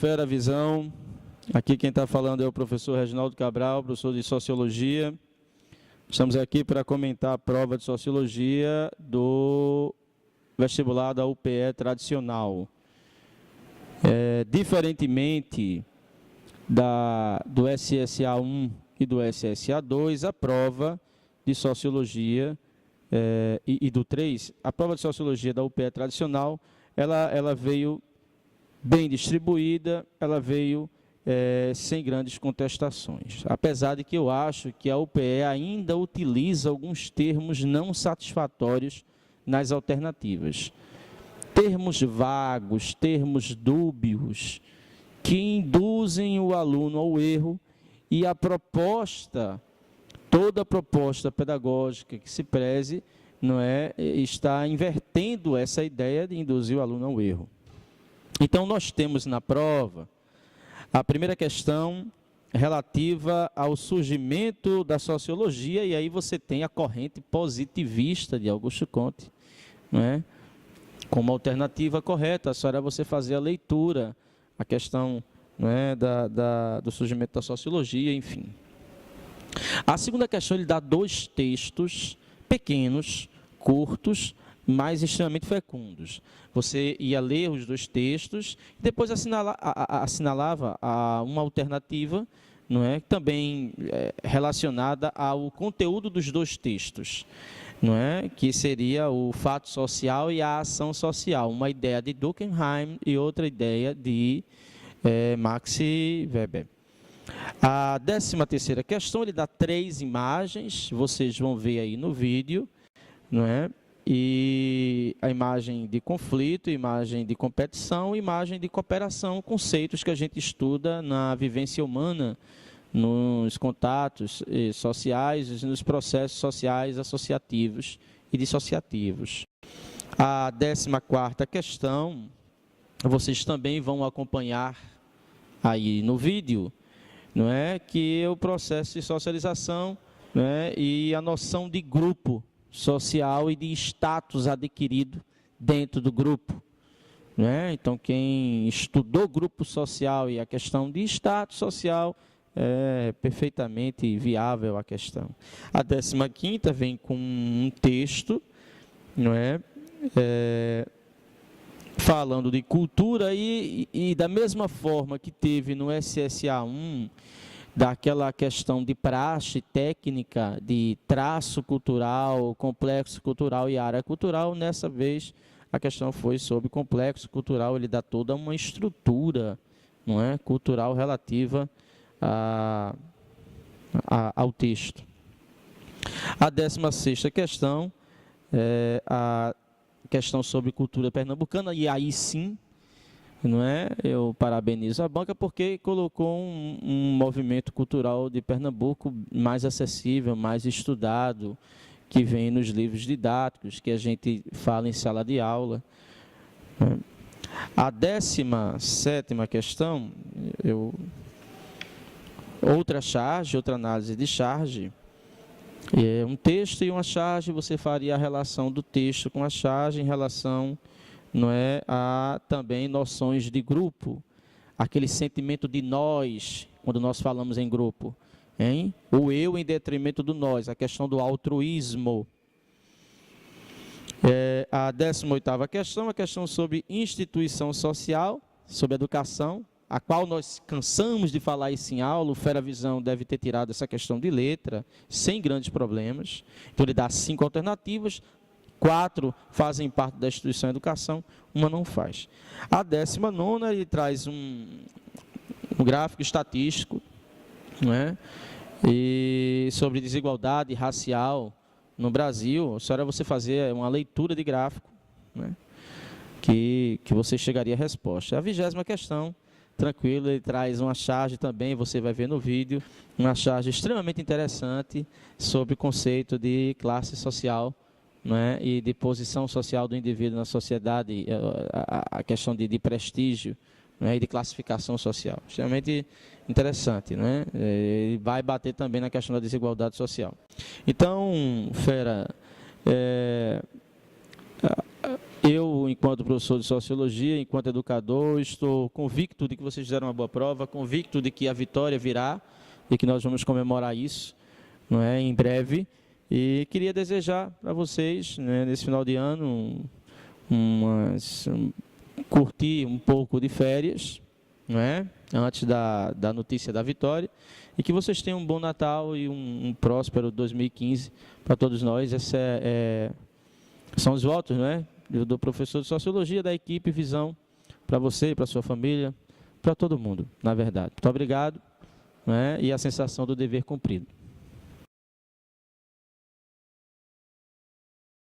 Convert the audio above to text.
Fera Visão. Aqui quem está falando é o professor Reginaldo Cabral, professor de Sociologia. Estamos aqui para comentar a prova de Sociologia do vestibular da UPE tradicional. Diferentemente do SSA1 e do SSA2, a prova de Sociologia e do 3, a prova de Sociologia da UPE tradicional, ela veio bem distribuída, ela veio sem grandes contestações. Apesar de que eu acho que a UPE ainda utiliza alguns termos não satisfatórios nas alternativas. Termos vagos, termos dúbios, que induzem o aluno ao erro, e a proposta, toda a proposta pedagógica que se preze, está invertendo essa ideia de induzir o aluno ao erro. Então, nós temos na prova a primeira questão relativa ao surgimento da sociologia, e aí você tem a corrente positivista de Augusto Comte, como alternativa correta. Só era você fazer a leitura, a questão do surgimento da sociologia, enfim. A segunda questão, ele dá dois textos pequenos, curtos, mas extremamente fecundos. Você ia ler os dois textos, depois assinalava uma alternativa, também relacionada ao conteúdo dos dois textos, que seria o fato social e a ação social, uma ideia de Durkheim e outra ideia de Max Weber. A 13ª questão, ele dá 3 imagens, vocês vão ver aí no vídeo, e a imagem de conflito, imagem de competição, imagem de cooperação, conceitos que a gente estuda na vivência humana, nos contatos sociais, nos processos sociais associativos e dissociativos. A 14ª questão, vocês também vão acompanhar aí no vídeo, que é o processo de socialização, e a noção de grupo social e de status adquirido dentro do grupo. Então, quem estudou grupo social e a questão de status social, é perfeitamente viável a questão. A 15ª vem com um texto, falando de cultura, e da mesma forma que teve no SSA1, daquela questão de praxe técnica, de traço cultural, complexo cultural e área cultural, nessa vez a questão foi sobre complexo cultural. Ele dá toda uma estrutura cultural relativa ao texto. A 16ª questão é a questão sobre cultura pernambucana, e aí sim, eu parabenizo a banca porque colocou um movimento cultural de Pernambuco mais acessível, mais estudado, que vem nos livros didáticos, que a gente fala em sala de aula. A 17ª questão, outra charge, outra análise de charge, um texto e uma charge. Você faria a relação do texto com a charge em relação a também noções de grupo, aquele sentimento de nós, quando nós falamos em grupo, o eu em detrimento do nós, a questão do altruísmo. A 18ª questão, a questão sobre instituição social, sobre educação, a qual nós cansamos de falar isso em aula. O Fera Visão deve ter tirado essa questão de letra, sem grandes problemas. Então, ele dá 5 alternativas, 4 fazem parte da instituição de educação, uma não faz. A 19ª, ele traz um gráfico estatístico, e sobre desigualdade racial no Brasil. Só era você fazer uma leitura de gráfico, que você chegaria à resposta. A 20ª questão, tranquilo, ele traz uma charge também, você vai ver no vídeo, uma charge extremamente interessante sobre o conceito de classe social, e de posição social do indivíduo na sociedade, a questão de prestígio, e de classificação social. Extremamente interessante. Ele vai bater também na questão da desigualdade social. Então, Fera, Eu, enquanto professor de Sociologia, enquanto educador, estou convicto de que vocês fizeram uma boa prova, convicto de que a vitória virá e que nós vamos comemorar isso, não é, em breve. E queria desejar para vocês, né, nesse final de ano, curtir um pouco de férias, não é, antes da notícia da vitória, e que vocês tenham um bom Natal e um próspero 2015 para todos nós. São os votos, não é, do professor de Sociologia, da equipe Visão, para você, para sua família, para todo mundo, na verdade. Muito obrigado, não é, e a sensação do dever cumprido.